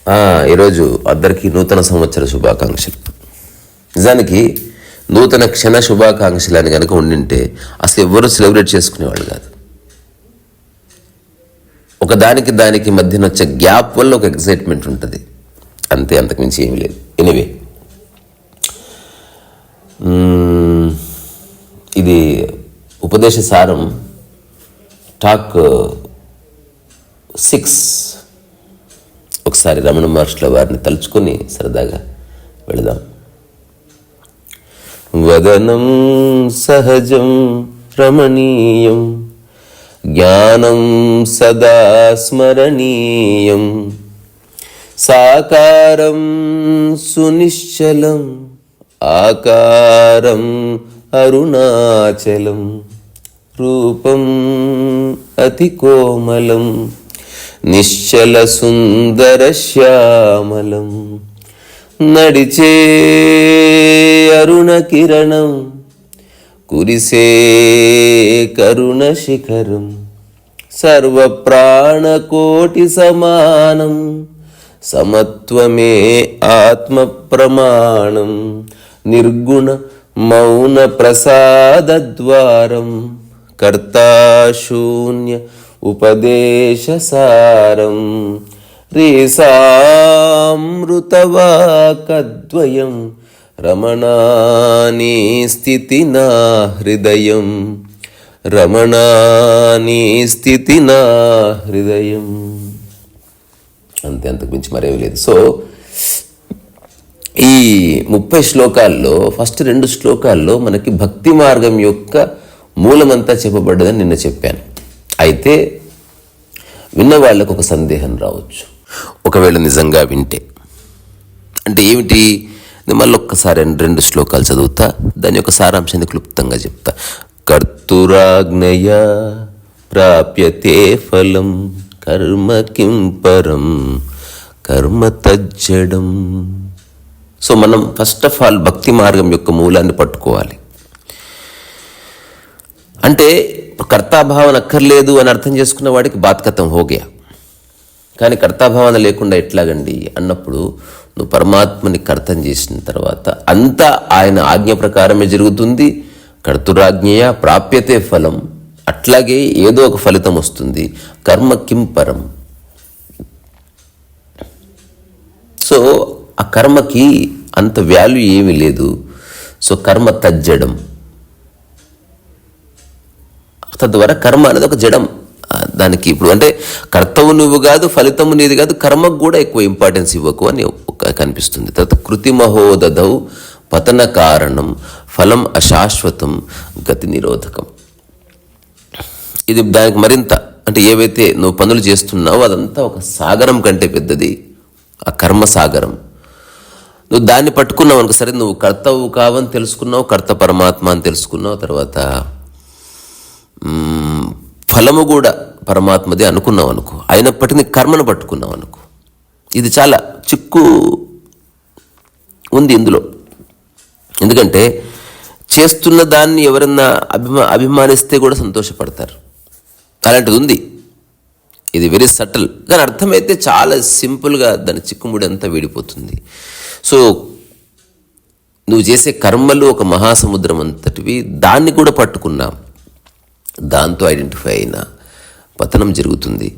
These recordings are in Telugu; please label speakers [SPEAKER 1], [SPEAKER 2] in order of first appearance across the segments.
[SPEAKER 1] ఈరోజు అందరికీ నూతన సంవత్సర శుభాకాంక్షలు. నిజానికి నూతన క్షణ శుభాకాంక్షలు అని కనుక ఉండింటే అసలు ఎవరు సెలబ్రేట్ చేసుకునేవాళ్ళు కాదు. ఒకదానికి దానికి మధ్యన వచ్చే గ్యాప్ వల్ల ఒక ఎక్సైట్మెంట్ ఉంటుంది అంతే, అంతకుమించి ఏమీ లేదు. ఎనీవే, ఇది ఉపదేశ సారం టాక్ 6. ఒకసారి రమణ మహర్షుల వారిని తలుచుకొని సరదాగా వెళదాం. వదనం సహజం రమణీయం జ్ఞానం సదా స్మరణీయం సాకారం సునిశ్చలం ఆకారం అరుణాచలం రూపం అతి కోమలం నిశ్చల సుందర శ్యామలం నడిచే అరుణ కిరణం కురిసే కరుణ శిఖరం సర్వ ప్రాణకోటి సమానం సమత్వమే ఆత్మ ప్రమాణం నిర్గుణ మౌన ప్రసాద ద్వారం కర్తా శూన్య ఉపదేశసారం రేసామృతవాకద్వయం రమణాని స్థితి నా హృదయం రమణాని స్థితి నా హృదయం. అంతే, అంతకు మించి మరేమీ లేదు. సో ఈ 30 శ్లోకాల్లో ఫస్ట్ 2 శ్లోకాల్లో మనకి భక్తి మార్గం యొక్క మూలమంతా చెప్పబడ్డదని నిన్న చెప్పాను. అయితే విన్న వాళ్ళకు ఒక సందేహం రావచ్చు, ఒకవేళ నిజంగా వింటే. అంటే ఏమిటి? మళ్ళీ ఒక్కసారి 2 శ్లోకాలు చదువుతా, దాని యొక్క సారాంశాన్ని క్లుప్తంగా చెప్తా. కర్తురాజ్ఞయ ప్రాప్యతే ఫలం కర్మ కిం పరం కర్మ తజ్జడం. సో మనం ఫస్ట్ ఆఫ్ ఆల్ భక్తి మార్గం యొక్క మూలాన్ని పట్టుకోవాలి. అంటే కర్తాభావన అక్కర్లేదు అని అర్థం చేసుకున్న వాడికి బాత్కతం హోగయా. కానీ కర్తాభావన లేకుండా ఎట్లాగండి అన్నప్పుడు నువ్వు పరమాత్మని కర్తం చేసిన తర్వాత అంతా ఆయన ఆజ్ఞ ప్రకారమే జరుగుతుంది. కర్తురాజ్ఞయ ప్రాప్యతే ఫలం, అట్లాగే ఏదో ఒక ఫలితం వస్తుంది. కర్మ కిం పరం. సో ఆ కర్మకి అంత వాల్యూ ఏమీ లేదు. సో కర్మ తజ్జడం, తద్వారా కర్మ అనేది ఒక జడం. దానికి ఇప్పుడు అంటే కర్తవు నువ్వు కాదు, ఫలితము నీది కాదు, కర్మకు కూడా ఎక్కువ ఇంపార్టెన్స్ ఇవ్వకు అని కనిపిస్తుంది. తర్వాత కృతిమహోదధౌ పతన కారణం ఫలం అశాశ్వతం గతి నిరోధకం. ఇది దానికి మరింత అంటే ఏవైతే నువ్వు పనులు చేస్తున్నావో అదంతా ఒక సాగరం కంటే పెద్దది, ఆ కర్మ సాగరం. నువ్వు దాన్ని పట్టుకున్నావు అనుకో, సరే నువ్వు కర్తవు కావని తెలుసుకున్నావు, కర్త పరమాత్మ అని తెలుసుకున్నావు, తర్వాత ఫలము కూడా పరమాత్మదే అనుకున్నావు అనుకో, అయినప్పటికీ కర్మను పట్టుకున్నావు అనుకో. ఇది చాలా చిక్కు ఉంది ఇందులో. ఎందుకంటే చేస్తున్న దాన్ని ఎవరన్నా అభిమానిస్తే కూడా సంతోషపడతారు, అలాంటిది ఉంది. ఇది వెరీ సటిల్, కానీ అర్థమైతే చాలా సింపుల్గా దాని చిక్కుముడి అంతా వీడిపోతుంది. సో నువ్వు చేసే కర్మలు ఒక మహాసముద్రం అంతటివి, దాన్ని కూడా పట్టుకున్నా, దాంతో ఐడెంటిఫై అయిన పతనం జరుగుతుంది.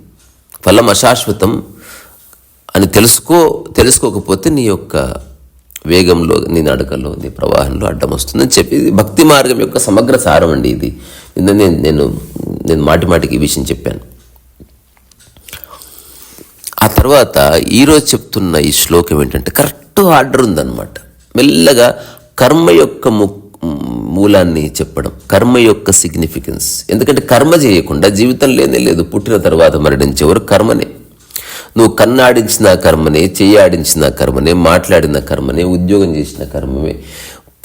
[SPEAKER 1] ఫలం అశాశ్వతం అని తెలుసుకోకపోతే నీ యొక్క వేగంలో, నీ నడకలో, నీ ప్రవాహంలో అడ్డం వస్తుందని చెప్పి భక్తి మార్గం యొక్క సమగ్ర సారం అండి ఇది. నేను మాటికి ఈ విషయం చెప్పాను. ఆ తర్వాత ఈరోజు చెప్తున్న ఈ శ్లోకం ఏంటంటే కరెక్ట్ ఆర్డర్ ఉందన్నమాట. మెల్లగా కర్మ యొక్క మూలాన్ని చెప్పడం, కర్మ యొక్క సిగ్నిఫికెన్స్. ఎందుకంటే కర్మ చేయకుండా జీవితం లేనే లేదు. పుట్టిన తర్వాత మరణించేవారు కర్మనే. నువ్వు కన్నాడించిన కర్మనే, చెయ్యాడించిన కర్మనే, మాట్లాడిన కర్మనే, ఉద్యోగం చేసిన కర్మమే,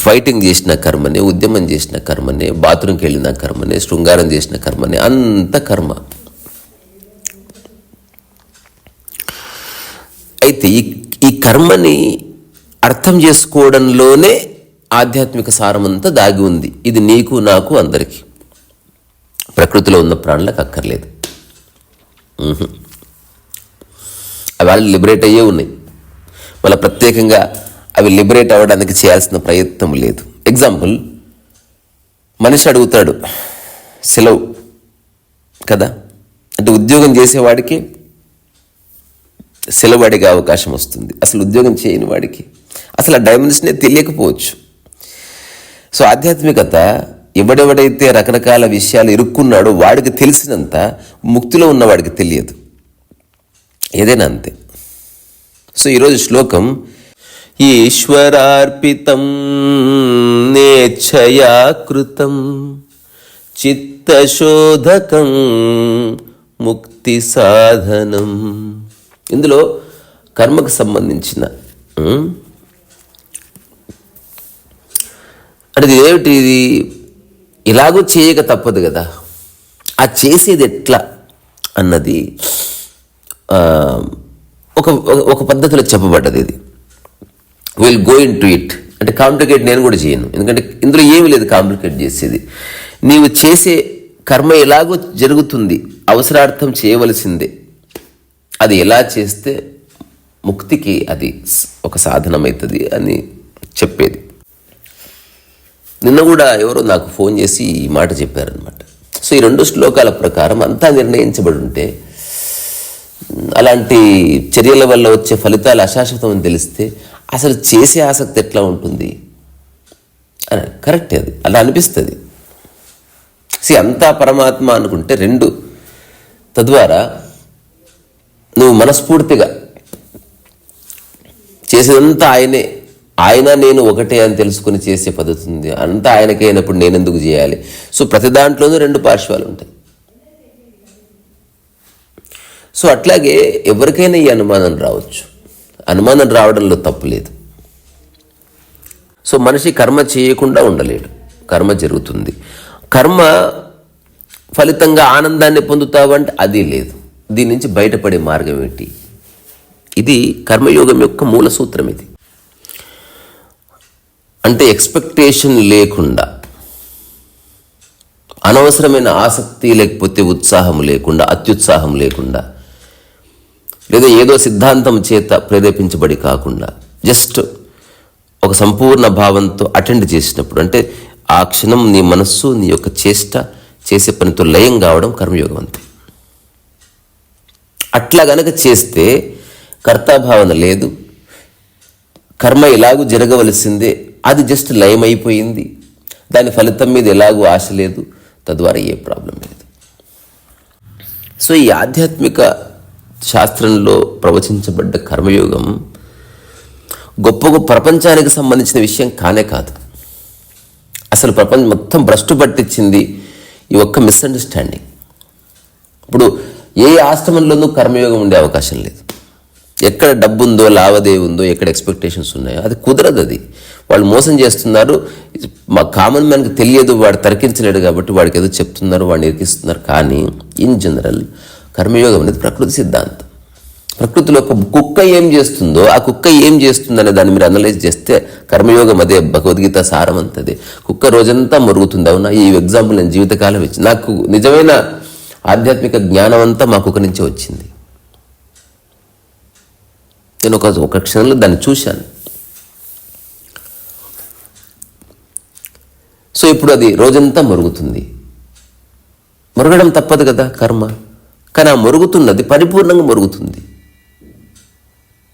[SPEAKER 1] ఫైటింగ్ చేసిన కర్మనే, ఉద్యమం చేసిన కర్మనే, బాత్రూమ్కి వెళ్ళిన కర్మనే, శృంగారం చేసిన కర్మనే, అంత కర్మ. అయితే ఈ కర్మని అర్థం చేసుకోవడంలోనే ఆధ్యాత్మిక సారమంతా దాగి ఉంది. ఇది నీకు, నాకు, అందరికీ. ప్రకృతిలో ఉన్న ప్రాణులకు అక్కర్లేదు. అవి వాళ్ళు లిబరేట్ అయ్యే ఉన్నాయి. మళ్ళీ ప్రత్యేకంగా అవి లిబరేట్ అవ్వడానికి చేయాల్సిన ప్రయత్నం లేదు. ఎగ్జాంపుల్, మనిషి అడుగుతాడు సెలవు కదా, అంటే ఉద్యోగం చేసేవాడికి సెలవు అడిగే అవకాశం వస్తుంది. అసలు ఉద్యోగం చేయని వాడికి అసలు ఆ డైమెన్షనే తెలియకపోవచ్చు. సో ఆధ్యాత్మికత ఎవడెవడైతే రకరకాల విషయాలు ఇరుక్కున్నాడో వాడికి తెలిసినంత ముక్తిలో ఉన్నవాడికి తెలియదు. ఏదైనా అంతే. సో ఈరోజు శ్లోకం, ఈశ్వరార్పితం నేచ్ఛయా కృతం చిత్తశోధకం ముక్తి సాధనం. ఇందులో కర్మకు సంబంధించిన అంటే ఏమిటి, ఇది ఇలాగూ చేయక తప్పదు కదా, ఆ చేసేది ఎట్లా అన్నది ఒక పద్ధతిలో చెప్పబడ్డది. ఇది will go in to it. అంటే కాంప్లికేట్ నేను కూడా చేయను, ఎందుకంటే ఇందులో ఏమీ లేదు కాంప్లికేట్ చేసేది. నీవు చేసే కర్మ ఎలాగో జరుగుతుంది, అవసరార్థం చేయవలసిందే. అది ఎలా చేస్తే ముక్తికి అది ఒక సాధనమవుతుంది అని చెప్పేది. నిన్న కూడా ఎవరో నాకు ఫోన్ చేసి ఈ మాట చెప్పారనమాట. సో ఈ 2 శ్లోకాల ప్రకారం అంతా నిర్ణయించబడి ఉంటే, అలాంటి చర్యల వల్ల వచ్చే ఫలితాలు అశాశ్వతం అని తెలిస్తే అసలు చేసే ఆసక్తి ఎట్లా ఉంటుంది అని కరెక్ట్, అది అలా అనిపిస్తుంది. అంతా పరమాత్మ అనుకుంటే 2, తద్వారా నువ్వు మనస్ఫూర్తిగా చేసేదంతా ఆయన నేను ఒకటే అని తెలుసుకుని చేసే పద్ధతి ఉంది. అంతా ఆయనకే అయినప్పుడు నేను ఎందుకు చేయాలి? సో ప్రతి దాంట్లోనూ 2 పార్శ్వాలు ఉంటాయి. సో అట్లాగే ఎవరికైనా ఈ అనుమానం రావచ్చు. అనుమానం రావడంలో తప్పు లేదు. సో మనిషి కర్మ చేయకుండా ఉండలేడు, కర్మ జరుగుతుంది. కర్మ ఫలితంగా ఆనందాన్ని పొందుతావంటే అది లేదు. దీని నుంచి బయటపడే మార్గం ఏంటి? ఇది కర్మయోగం యొక్క మూల సూత్రం. ఇది అంటే ఎక్స్పెక్టేషన్ లేకుండా, అనవసరమైన ఆసక్తి లేకపోతే ఉత్సాహం లేకుండా, అత్యుత్సాహం లేకుండా, లేదా ఏదో సిద్ధాంతం చేత ప్రేరేపించబడి కాకుండా, జస్ట్ ఒక సంపూర్ణ భావంతో అటెండ్ చేసినప్పుడు, అంటే ఆ క్షణం నీ మనస్సు నీ యొక్క చేష్ట చేసే పనితో లయం కావడం కర్మయోగం అంతే. అట్లా గనక చేస్తే కర్తాభావన లేదు, కర్మ ఎలాగూ జరగవలసిందే, అది జస్ట్ లయం అయిపోయింది, దాని ఫలితం మీద ఎలాగూ ఆశ లేదు, తద్వారా ఏ ప్రాబ్లం లేదు. సో ఈ ఆధ్యాత్మిక శాస్త్రంలో ప్రవచించబడ్డ కర్మయోగం గొప్ప ప్రపంచానికి సంబంధించిన విషయం కానే కాదు. అసలు ప్రపంచం మొత్తం భ్రష్టు పట్టించింది ఈ ఒక్క మిస్అండర్స్టాండింగ్. ఇప్పుడు ఏ ఆశ్రమంలోనూ కర్మయోగం ఉండే అవకాశం లేదు. ఎక్కడ డబ్బు ఉందో, లావాదేవీ ఉందో, ఎక్కడ ఎక్స్పెక్టేషన్స్ ఉన్నాయో అది కుదరదు. అది వాళ్ళు మోసం చేస్తున్నారు. మా కామన్ మ్యాన్కి తెలియదు, వాడు తర్కించలేడు కాబట్టి వాడికి ఏదో చెప్తున్నారు, వాడిని ఇరికిస్తున్నారు. కానీ ఇన్ జనరల్ కర్మయోగం అనేది ప్రకృతి సిద్ధాంతం. ప్రకృతిలో ఒక కుక్క ఏం చేస్తుందో ఆ కుక్క ఏం చేస్తుందనే దాన్ని మీరు అనలైజ్ చేస్తే కర్మయోగం అదే. భగవద్గీత సారం అంతదే. కుక్క రోజంతా మరుగుతుంది. అవునా? ఈ ఎగ్జాంపుల్ నేను జీవితకాలం ఇచ్చి, నాకు నిజమైన ఆధ్యాత్మిక జ్ఞానం అంతా మా కుక్క నుంచే వచ్చింది. నేను ఒక క్షణంలో దాన్ని చూశాను. సో ఇప్పుడు అది రోజంతా మరుగుతుంది. మరగడం తప్పదు కదా కర్మ. కానీ ఆ మరుగుతున్నది పరిపూర్ణంగా మరుగుతుంది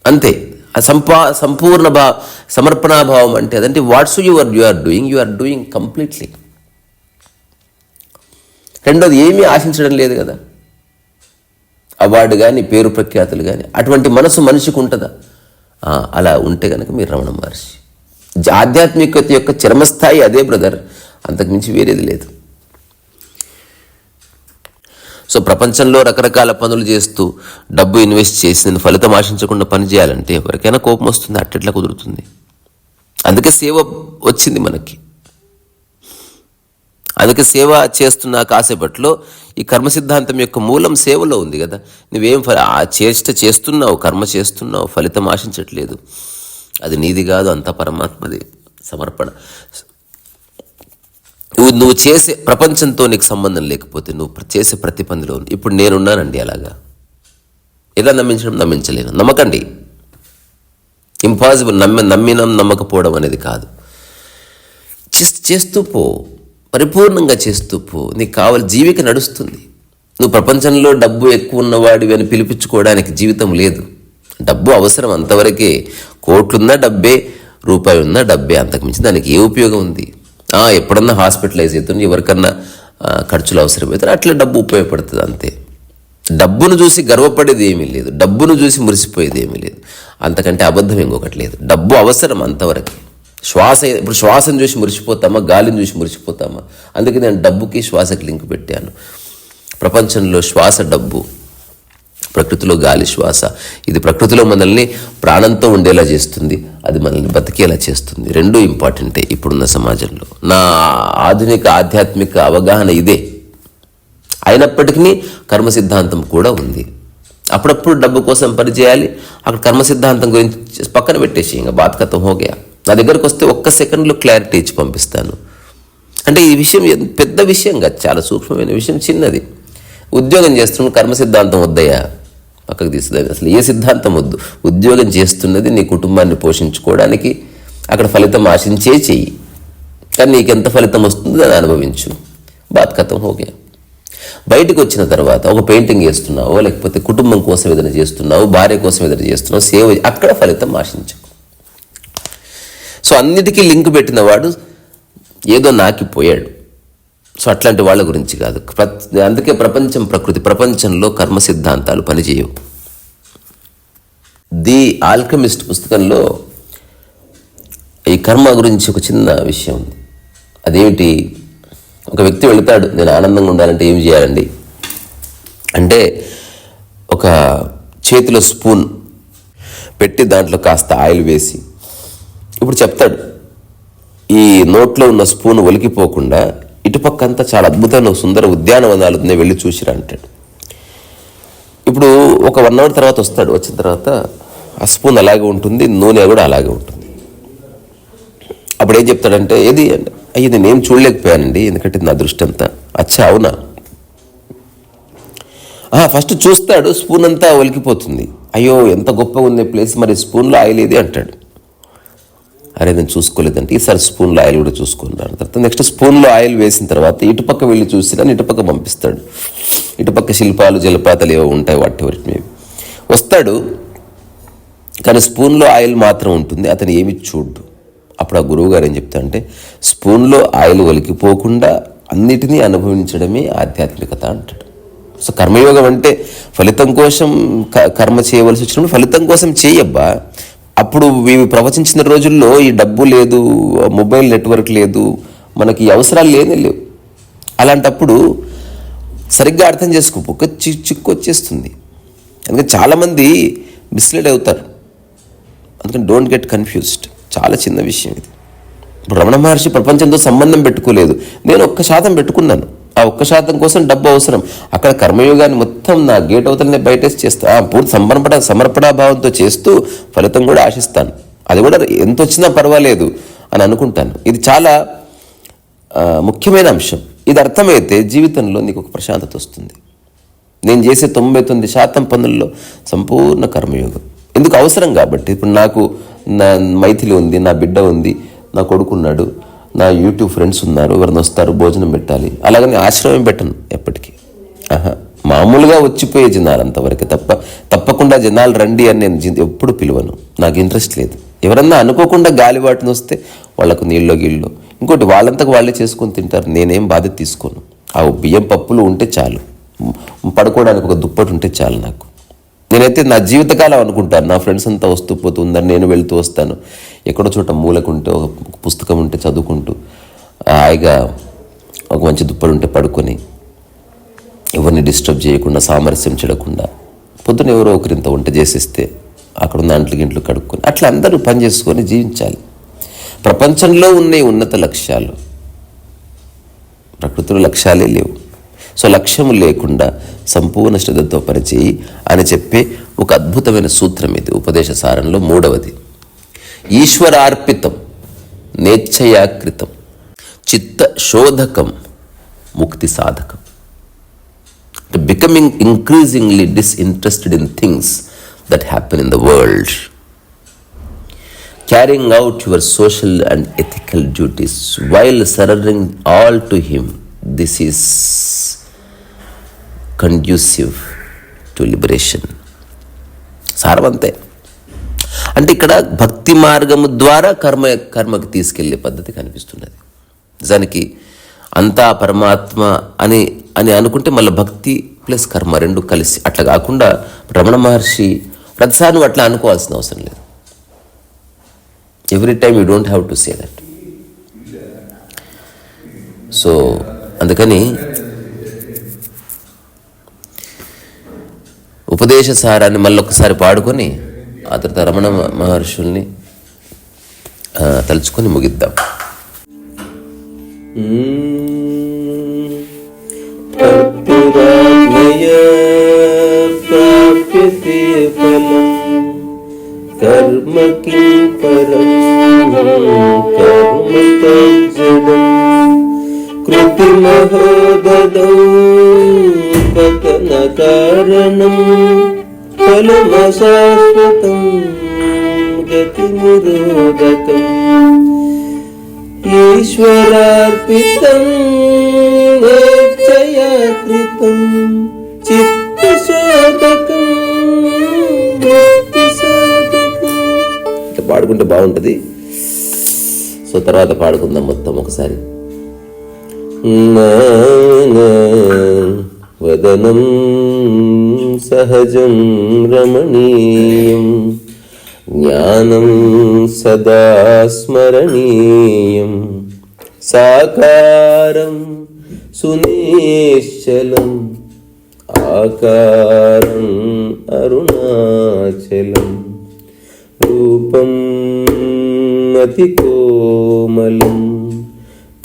[SPEAKER 1] అంతే. ఆ సంపూర్ణ సమర్పణాభావం అంటే అదంటే what's you are doing completely. రెండోది ఏమీ ఆశించడం లేదు కదా, అవార్డు కానీ పేరు ప్రఖ్యాతులు కానీ. అటువంటి మనసు మనిషికి ఉంటుందా? అలా ఉంటే కనుక మీరు రమణ మహర్షి. ఆధ్యాత్మికత యొక్క చరమస్థాయి అదే బ్రదర్, అంతకుమించి వేరేది లేదు. సో ప్రపంచంలో రకరకాల పనులు చేస్తూ డబ్బు ఇన్వెస్ట్ చేసి నేను ఫలితం ఆశించకుండా పని చేయాలంటే ఎవరికైనా కోపం వస్తుంది. అట్టెట్లా కుదురుతుంది? అందుకే సేవ వచ్చింది మనకి. అందుకే సేవ చేస్తున్న కాసేపట్లో ఈ కర్మ సిద్ధాంతం యొక్క మూలం సేవలో ఉంది కదా. నువ్వేం చేస్తున్నావు, కర్మ చేస్తున్నావు, ఫలితం ఆశించట్లేదు, అది నీది కాదు, అంతా పరమాత్మది. సమర్పణ. నువ్వు చేసే ప్రపంచంతో నీకు సంబంధం లేకపోతే నువ్వు చేసే ప్రతి పనిలో ఇప్పుడు నేనున్నానండి అలాగా. ఎలా నమ్మించలేను. నమ్మకండి, ఇంపాసిబుల్. నమ్మినం నమ్మకపోవడం అనేది కాదు. చేస్తూ పో, పరిపూర్ణంగా చేస్తూ పో. నీకు కావాలి, జీవిక నడుస్తుంది. నువ్వు ప్రపంచంలో డబ్బు ఎక్కువ ఉన్నవాడివి అని పిలిపించుకోవడానికి జీవితం లేదు. డబ్బు అవసరం అంతవరకే. కోట్లున్నా డబ్బే, రూపాయి ఉన్నా డబ్బే, అంతకుమించి దానికి ఏ ఉపయోగం ఉంది? ఎప్పుడన్నా హాస్పిటలైజ్ అవుతుంది, ఎవరికన్నా ఖర్చులు అవసరమవుతారు, అట్లా డబ్బు ఉపయోగపడుతుంది అంతే. డబ్బును చూసి గర్వపడేది ఏమీ లేదు, డబ్బును చూసి మురిసిపోయేది ఏమీ లేదు. అంతకంటే అబద్ధం ఇంకొకటి లేదు. డబ్బు అవసరం అంతవరకు. ఇప్పుడు శ్వాసను చూసి మురిసిపోతామా, గాలిని చూసి మురిసిపోతామా? అందుకే నేను డబ్బుకి శ్వాసకి లింక్ పెట్టాను. ప్రపంచంలో శ్వాస డబ్బు, ప్రకృతిలో గాలి శ్వాస. ఇది ప్రకృతిలో మనల్ని ప్రాణంతో ఉండేలా చేస్తుంది, అది మనల్ని బతికేలా చేస్తుంది. రెండూ ఇంపార్టెంటే ఇప్పుడున్న సమాజంలో. నా ఆధునిక ఆధ్యాత్మిక అవగాహన ఇదే. అయినప్పటికీ కర్మ సిద్ధాంతం కూడా ఉంది. అప్పుడప్పుడు డబ్బు కోసం పనిచేయాలి, అక్కడ కర్మ సిద్ధాంతం గురించి పక్కన పెట్టేసి ఇంకా బాత్ ఖతం హోగయా. నా దగ్గరకు వస్తే 1 సెకండ్లో క్లారిటీ ఇచ్చి పంపిస్తాను. అంటే ఈ విషయం పెద్ద విషయం కాదు, చాలా సూక్ష్మమైన విషయం, చిన్నది. ఉద్యోగం చేస్తున్న కర్మ సిద్ధాంతం వద్దయ్యా, పక్కకు తీసుకుని. అసలు ఏ సిద్ధాంతం వద్దు. ఉద్యోగం చేస్తున్నది నీ కుటుంబాన్ని పోషించుకోవడానికి, అక్కడ ఫలితం ఆశించే చెయ్యి. కానీ నీకు ఎంత ఫలితం వస్తుందో దాన్ని అనుభవించు, బాత్ ఖతం హోగయా. బయటకు వచ్చిన తర్వాత ఒక పెయింటింగ్ వేస్తున్నావో, లేకపోతే కుటుంబం కోసం ఏదైనా చేస్తున్నావు, భార్య కోసం ఏదైనా చేస్తున్నావు, సేవ, అక్కడ ఫలితం ఆశించకు. సో అన్నిటికీ లింక్ పెట్టిన వాడు ఏదో నాకిపోయాడు. సో అట్లాంటి వాళ్ళ గురించి కాదు. అందుకే ప్రకృతి ప్రపంచంలో కర్మ సిద్ధాంతాలు పనిచేయవు. ది ఆల్కెమిస్ట్ పుస్తకంలో ఈ కర్మ గురించి ఒక చిన్న విషయం ఉంది. అదేమిటి? ఒక వ్యక్తి వెళుతాడు, నేను ఆనందంగా ఉండాలంటే ఏం చేయాలండి అంటే, ఒక చేతిలో స్పూన్ పెట్టి దాంట్లో కాస్త ఆయిల్ వేసి, ఇప్పుడు చెప్తాడు, ఈ నోట్లో ఉన్న స్పూన్ ఒలికిపోకుండా ఇటుపక్కంతా చాలా అద్భుతమైన సుందర ఉద్యానవనాలు ఉన్నాయి, వెళ్ళి చూసిరా అంటాడు. ఇప్పుడు ఒక 1 అవర్ తర్వాత వస్తాడు. వచ్చిన తర్వాత ఆ స్పూన్ అలాగే ఉంటుంది, నూనె కూడా అలాగే ఉంటుంది. అప్పుడు ఏం చెప్తాడంటే, ఏది ఇది నేను చూడలేకపోయానండి, ఎందుకంటే నా దృష్టి అంతా. అచ్చా, అవునా? ఫస్ట్ చూస్తాడు, స్పూన్ అంతా ఒలికిపోతుంది. అయ్యో ఎంత గొప్పగా ఉంది ప్లేస్, మరి స్పూన్లో ఆయిల్ ఏది అంటాడు. అరే నేను చూసుకోలేదంటే, ఈసారి స్పూన్లో ఆయిల్ కూడా చూసుకున్నాను. తర్వాత నెక్స్ట్ స్పూన్లో ఆయిల్ వేసిన తర్వాత ఇటుపక్క వెళ్ళి చూసినా ఇటుపక్క పంపిస్తాడు. ఇటుపక్క శిల్పాలు జలపాతాలు ఏవో ఉంటాయి, వాటి వస్తాడు. కానీ స్పూన్లో ఆయిల్ మాత్రం ఉంటుంది, అతను ఏమి చూడు. అప్పుడు ఆ గురువు గారు ఏం చెప్తారంటే, స్పూన్లో ఆయిల్ ఒలికిపోకుండా అన్నిటినీ అనుభవించడమే ఆధ్యాత్మికత అంటాడు. సో కర్మయోగం అంటే ఫలితం కోసం కర్మ చేయవలసి వచ్చినప్పుడు ఫలితం కోసం చేయబ్బా. అప్పుడు ఇవి ప్రవచించిన రోజుల్లో ఈ డబ్బు లేదు, మొబైల్ నెట్వర్క్ లేదు, మనకి అవసరాలు లేవు. అలాంటప్పుడు సరిగ్గా అర్థం చేసుకో, ఒక చిక్కు వచ్చేస్తుంది. అందుకని చాలామంది మిస్లీడ్ అవుతారు. అందుకని డోంట్ గెట్ కన్ఫ్యూజ్డ్. చాలా చిన్న విషయం ఇది. ఇప్పుడు రమణ మహర్షి ప్రపంచంతో సంబంధం పెట్టుకోలేదు, నేను 1% పెట్టుకున్నాను. ఆ 1% కోసం డబ్బు అవసరం. అక్కడ కర్మయోగాన్ని మొత్తం నా గేట్ అవతలనే బయటేసి చేస్తా, పూర్తి సమర్పణాభావంతో చేస్తూ ఫలితం కూడా ఆశిస్తాను. అది కూడా ఎంత వచ్చినా పర్వాలేదు అని అనుకుంటాను. ఇది చాలా ముఖ్యమైన అంశం. ఇది అర్థమైతే జీవితంలో నీకు ఒక ప్రశాంతత వస్తుంది. నేను చేసే 99% పనుల్లో సంపూర్ణ కర్మయోగం. ఎందుకు అవసరం కాబట్టి. ఇప్పుడు నాకు నా మైథిలి ఉంది, నా బిడ్డ ఉంది, నా కొడుకున్నాడు, నా యూట్యూబ్ ఫ్రెండ్స్ ఉన్నారు, ఎవరిని వస్తారు, భోజనం పెట్టాలి. అలాగని ఆశ్రమం పెట్టను ఎప్పటికీ. మామూలుగా వచ్చిపోయే జనాలు అంతవరకు తప్పకుండా జనాలు రండి అని నేను ఎప్పుడు పిలువను. నాకు ఇంట్రెస్ట్ లేదు. ఎవరన్నా అనుకోకుండా గాలివాటిని వస్తే వాళ్ళకు నీళ్ళో గిళ్ళో, ఇంకోటి వాళ్ళంతకు వాళ్ళే చేసుకొని తింటారు. నేనేం బాధ్యత తీసుకోను. ఆ బియ్యం పప్పులు ఉంటే చాలు, పడుకోవడానికి ఒక దుప్పటి ఉంటే చాలు నాకు. నేనైతే నా జీవితకాలం అనుకుంటాను, నా ఫ్రెండ్స్ అంతా వస్తూ పోతుందని నేను వెళ్తూ వస్తాను. ఎక్కడో చోట మూలకుంటే ఒక పుస్తకం ఉంటే చదువుకుంటూ, హాయిగా ఒక మంచి దుప్పటి ఉంటే పడుకొని, ఎవరిని డిస్టర్బ్ చేయకుండా, సామరస్యం చెడకుండా, పొద్దున ఎవరో ఒకరింత వంట చేసేస్తే అక్కడ ఉన్న అంట్లు గింట్లు కడుక్కొని అట్లా అందరూ పని చేసుకొని జీవించాలి. ప్రపంచంలో ఉన్న ఉన్నత లక్ష్యాలు, ప్రకృతిలో లక్ష్యాలే లేవు. సో లక్ష్యము లేకుండా సంపూర్ణ శ్రద్ధతో పనిచేయి అని చెప్పే ఒక అద్భుతమైన సూత్రం ఇది ఉపదేశ సారంలో 3వది. ఈశ్వరార్పితం నేచ్ఛయాకృతం చిత్త శోధకం ముక్తి సాధకం. becoming increasingly disinterested in things that happen in the world. Carrying out your social and ethical duties while surrendering all to Him. This is conducive to liberation. సారవంతే. అంటే ఇక్కడ భక్తి మార్గము ద్వారా కర్మకి తీసుకెళ్లే పద్ధతి కనిపిస్తున్నది. నిజానికి అంతా పరమాత్మ అని అనుకుంటే మళ్ళీ భక్తి ప్లస్ కర్మ రెండు కలిసి, అట్లా కాకుండా రమణ మహర్షి ప్రతిసారి నువ్వు అట్లా అనుకోవాల్సిన అవసరం లేదు. Every time you don't have to say that. So అందుకని ఉపదేశ సారాన్ని మళ్ళొక్కసారి పాడుకొని ఆ తర్వాత రమణ మహర్షుల్ని తలుచుకొని ముగిద్దాం. ప్రాప్యతే ఫలం కర్మ కిం పరం కర్మ తజ్జడం కృతిమహోదదౌ పతన కారణం ఫలమశాశ్వతం గతి నిరోధకం ఈశ్వరార్పితం ఏచ్ఛయా కృతం చిత్తశోధకం ముక్తిసాధకం. ఇట్లా పాడుకుంటే బాగుంటుంది. సో తర్వాత పాడుకుందాం మొత్తం ఒకసారి. వదనం సహజం రమణీయం జ్ఞానం సదా స్మరణీయం సాకారం సునిశ్చలం ఆకారం అరుణాచలం రూపం అతి కోమలం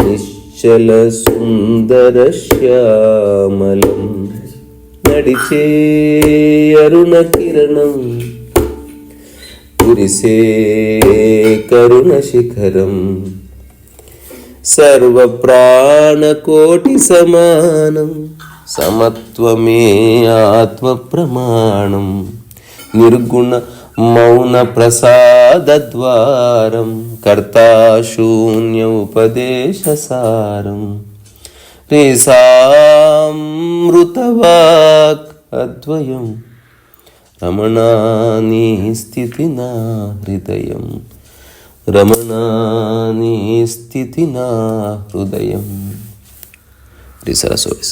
[SPEAKER 1] నిశ్చల సుందర శ్యామలం నడిచే అరుణ కిరణం కురిసే కరుణ శిఖరం సర్వ ప్రాణకోటి సమానం సమత్వమే ఆత్మ ప్రమాణం నిర్గుణ మౌన ప్రసాద ద్వారం కర్తా శూన్య ఉపదేశ సారం రేసామృతవాక్ అద్వయం రమణాని స్థితి నా హృదయం రమణాని స్థితి నా హృదయం. సరస్వతి.